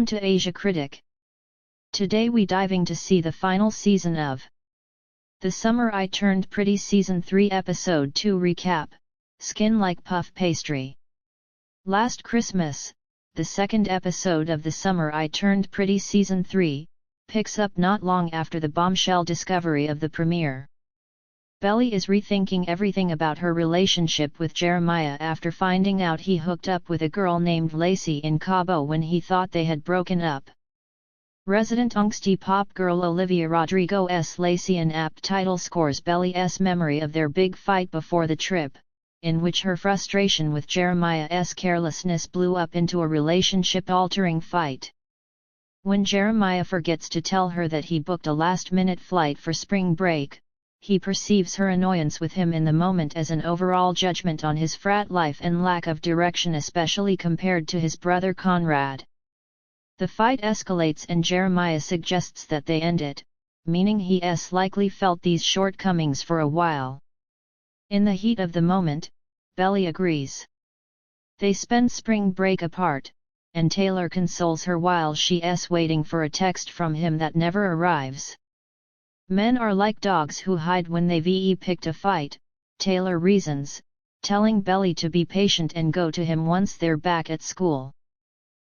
Welcome to AsiaCritic. Today we diving to see the final season of The Summer I Turned Pretty Season 3 Episode 2 Recap, Skin Like Puff Pastry. Last Christmas, the second episode of The Summer I Turned Pretty Season 3, picks up not long after the bombshell discovery of the premiere. Belly is rethinking everything about her relationship with Jeremiah after finding out he hooked up with a girl named Lacey in Cabo when he thought they had broken up. Resident angsty pop girl Olivia Rodrigo's Lacey an apt title scores Belly's memory of their big fight before the trip, in which her frustration with Jeremiah's carelessness blew up into a relationship-altering fight. When Jeremiah forgets to tell her that he booked a last-minute flight for spring break, he perceives her annoyance with him in the moment as an overall judgment on his frat life and lack of direction, especially compared to his brother Conrad. The fight escalates and Jeremiah suggests that they end it, meaning he's likely felt these shortcomings for a while. In the heat of the moment, Belly agrees. They spend spring break apart, and Taylor consoles her while she's waiting for a text from him that never arrives. Men are like dogs who hide when they've picked a fight, Taylor reasons, telling Belly to be patient and go to him once they're back at school.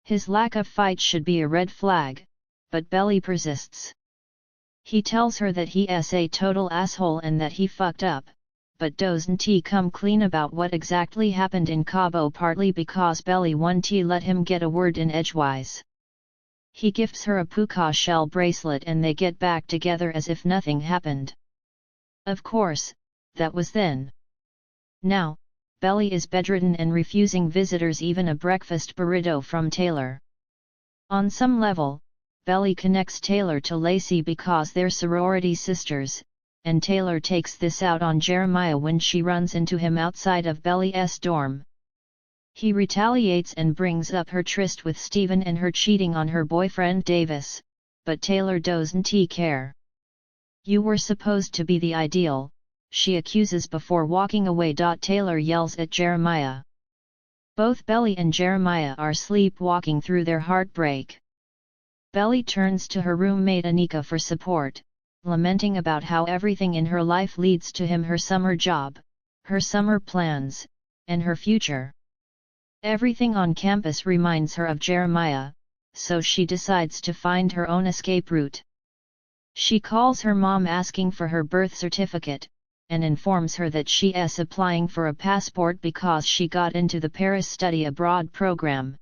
His lack of fight should be a red flag, but Belly persists. He tells her that he's a total asshole and that he fucked up, but doesn't come clean about what exactly happened in Cabo, partly because Belly won't let him get a word in edgewise. He gifts her a puka shell bracelet and they get back together as if nothing happened. Of course, that was then. Now, Belly is bedridden and refusing visitors even a breakfast burrito from Taylor. On some level, Belly connects Taylor to Lacey because they're sorority sisters, and Taylor takes this out on Jeremiah when she runs into him outside of Belly's dorm. He retaliates and brings up her tryst with Steven and her cheating on her boyfriend Davis, but Taylor doesn't care. "You were supposed to be the ideal," she accuses before walking away. Taylor yells at Jeremiah. Both Belly and Jeremiah are sleepwalking through their heartbreak. Belly turns to her roommate Anika for support, lamenting about how everything in her life leads to him: her summer job, her summer plans, and her future. Everything on campus reminds her of Jeremiah, so she decides to find her own escape route. She calls her mom asking for her birth certificate, and informs her that she's applying for a passport because she got into the Paris study abroad program.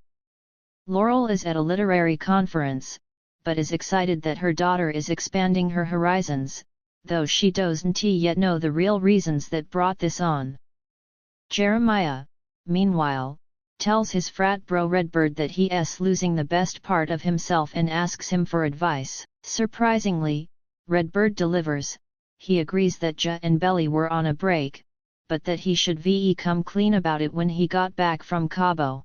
Laurel is at a literary conference, but is excited that her daughter is expanding her horizons, though she doesn't yet know the real reasons that brought this on. Jeremiah, meanwhile, tells his frat bro Redbird that he's losing the best part of himself and asks him for advice. Surprisingly, Redbird delivers. He agrees that Ja and Belly were on a break, but that he should come clean about it when he got back from Cabo.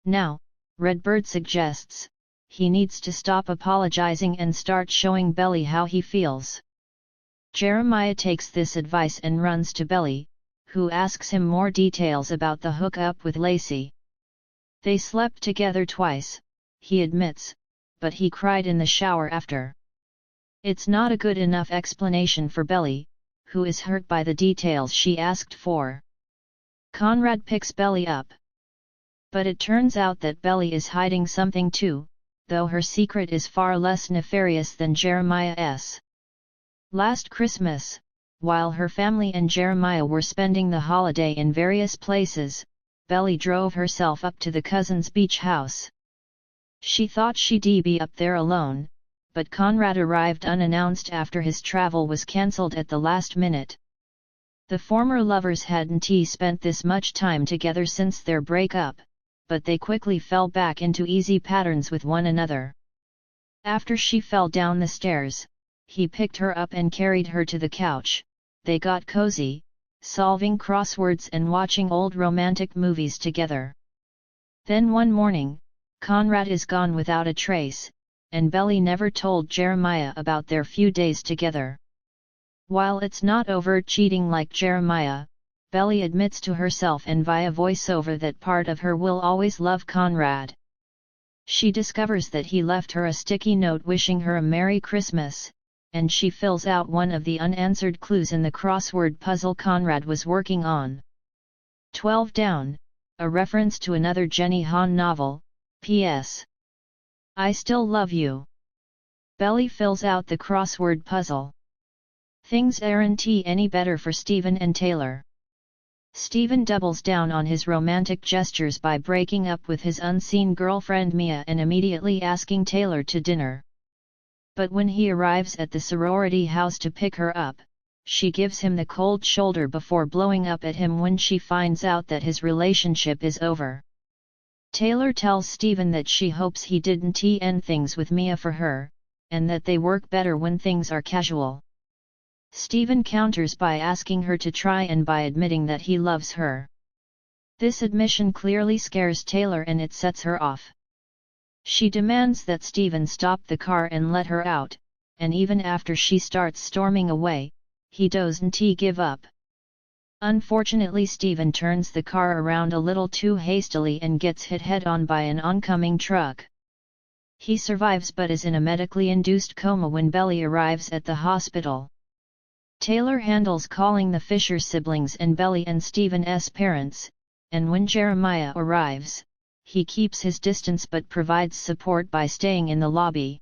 Now, Redbird suggests, he needs to stop apologizing and start showing Belly how he feels. Jeremiah takes this advice and runs to Belly, who asks him more details about the hookup with Lacey. They slept together twice, he admits, but he cried in the shower after. It's not a good enough explanation for Belly, who is hurt by the details she asked for. Conrad picks Belly up. But it turns out that Belly is hiding something too, though her secret is far less nefarious than Jeremiah's. Last Christmas, while her family and Jeremiah were spending the holiday in various places, Belly drove herself up to the cousins' beach house. She thought she'd be up there alone, but Conrad arrived unannounced after his travel was cancelled at the last minute. The former lovers hadn't spent this much time together since their breakup, but they quickly fell back into easy patterns with one another. After she fell down the stairs, he picked her up and carried her to the couch. They got cozy, solving crosswords and watching old romantic movies together. Then one morning, Conrad is gone without a trace, and Belly never told Jeremiah about their few days together. While it's not overt cheating like Jeremiah, Belly admits to herself and via voiceover that part of her will always love Conrad. She discovers that he left her a sticky note wishing her a Merry Christmas, and she fills out one of the unanswered clues in the crossword puzzle Conrad was working on. 12 down, a reference to another Jenny Han novel, P.S. I still love you. Belly fills out the crossword puzzle. Things aren't any better for Stephen and Taylor. Stephen doubles down on his romantic gestures by breaking up with his unseen girlfriend Mia and immediately asking Taylor to dinner. But when he arrives at the sorority house to pick her up, she gives him the cold shoulder before blowing up at him when she finds out that his relationship is over. Taylor tells Stephen that she hopes he didn't end things with Mia for her, and that they work better when things are casual. Stephen counters by asking her to try and by admitting that he loves her. This admission clearly scares Taylor and it sets her off. She demands that Stephen stop the car and let her out, and even after she starts storming away, he doesn't give up. Unfortunately, Stephen turns the car around a little too hastily and gets hit head-on by an oncoming truck. He survives but is in a medically induced coma when Belly arrives at the hospital. Taylor handles calling the Fisher siblings and Belly and Stephen's parents, and when Jeremiah arrives, he keeps his distance but provides support by staying in the lobby.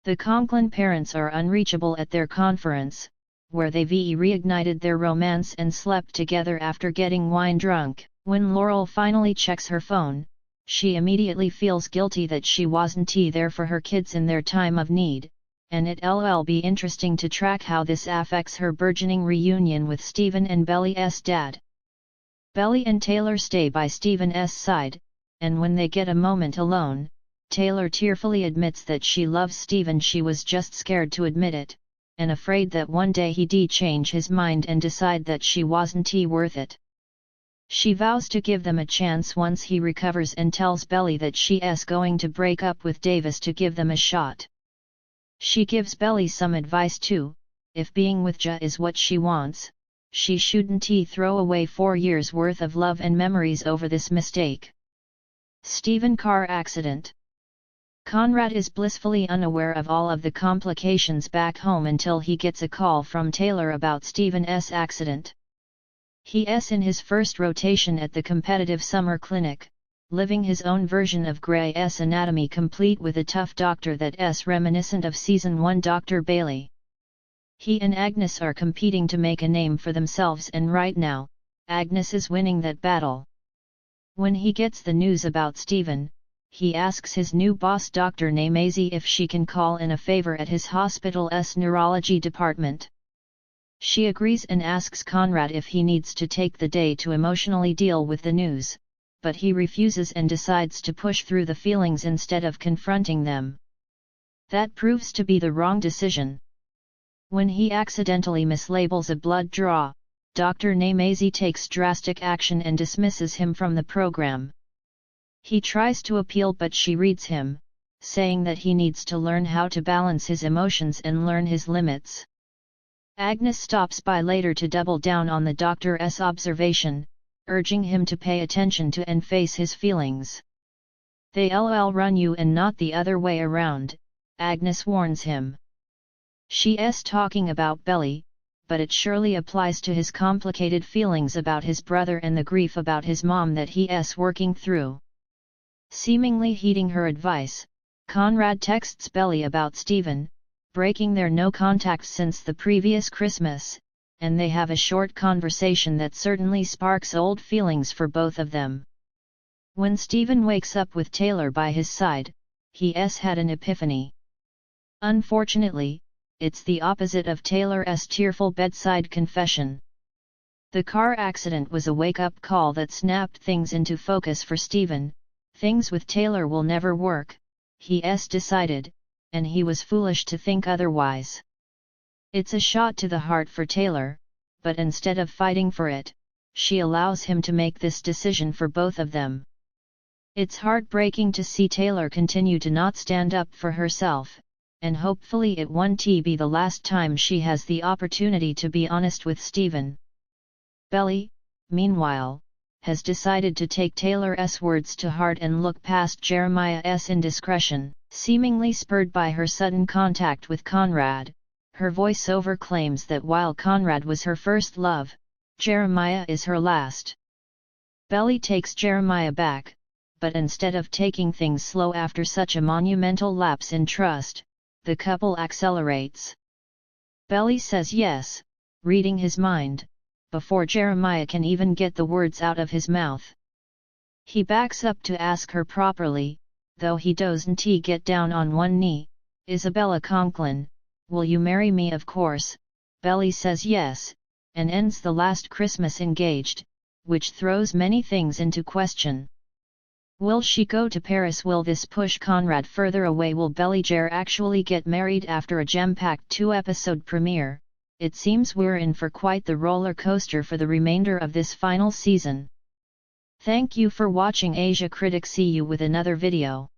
The Conklin parents are unreachable at their conference, where they've reignited their romance and slept together after getting wine drunk. When Laurel finally checks her phone, she immediately feels guilty that she wasn't there for her kids in their time of need, and it'll be interesting to track how this affects her burgeoning reunion with Stephen and Belly's dad. Belly and Taylor stay by Stephen's side, and when they get a moment alone, Taylor tearfully admits that she loves Stephen. She was just scared to admit it, and afraid that one day he'd change his mind and decide that she wasn't worth it. She vows to give them a chance once he recovers and tells Belly that she's going to break up with Davis to give them a shot. She gives Belly some advice too: if being with Ja is what she wants, she shouldn't throw away 4 years worth of love and memories over this mistake. Stephen car accident. Conrad is blissfully unaware of all of the complications back home until he gets a call from Taylor about Stephen's accident. He's in his first rotation at the competitive summer clinic, living his own version of Grey's Anatomy, complete with a tough doctor that's reminiscent of Season 1 Dr. Bailey. He and Agnes are competing to make a name for themselves, and right now, Agnes is winning that battle. When he gets the news about Stephen, he asks his new boss Dr. Namazi if she can call in a favor at his hospital's neurology department. She agrees and asks Conrad if he needs to take the day to emotionally deal with the news, but he refuses and decides to push through the feelings instead of confronting them. That proves to be the wrong decision. When he accidentally mislabels a blood draw, Dr. Namazi takes drastic action and dismisses him from the program. He tries to appeal but she reads him, saying that he needs to learn how to balance his emotions and learn his limits. Agnes stops by later to double down on the doctor's observation, urging him to pay attention to and face his feelings. They'll run you and not the other way around, Agnes warns him. She's talking about Belly, but it surely applies to his complicated feelings about his brother and the grief about his mom that he's working through. Seemingly heeding her advice, Conrad texts Belly about Stephen, breaking their no contact since the previous Christmas, and they have a short conversation that certainly sparks old feelings for both of them. When Stephen wakes up with Taylor by his side, he's had an epiphany. Unfortunately, it's the opposite of Taylor's tearful bedside confession. The car accident was a wake-up call that snapped things into focus for Stephen. Things with Taylor will never work, he's decided, and he was foolish to think otherwise. It's a shot to the heart for Taylor, but instead of fighting for it, she allows him to make this decision for both of them. It's heartbreaking to see Taylor continue to not stand up for herself, and hopefully it won't be the last time she has the opportunity to be honest with Stephen. Belly, meanwhile, has decided to take Taylor's words to heart and look past Jeremiah's indiscretion. Seemingly spurred by her sudden contact with Conrad, her voiceover claims that while Conrad was her first love, Jeremiah is her last. Belly takes Jeremiah back, but instead of taking things slow after such a monumental lapse in trust, the couple accelerates. Belly says yes, reading his mind, before Jeremiah can even get the words out of his mouth. He backs up to ask her properly, though he doesn't get down on one knee. Isabella Conklin, will you marry me? Of course. Belly says yes, and ends the last Christmas engaged, which throws many things into question. Will she go to Paris? Will this push Conrad further away? Will Belly Jer actually get married after a gem-packed 2-episode premiere? It seems we're in for quite the roller coaster for the remainder of this final season. Thank you for watching AsiaCritic. See you with another video.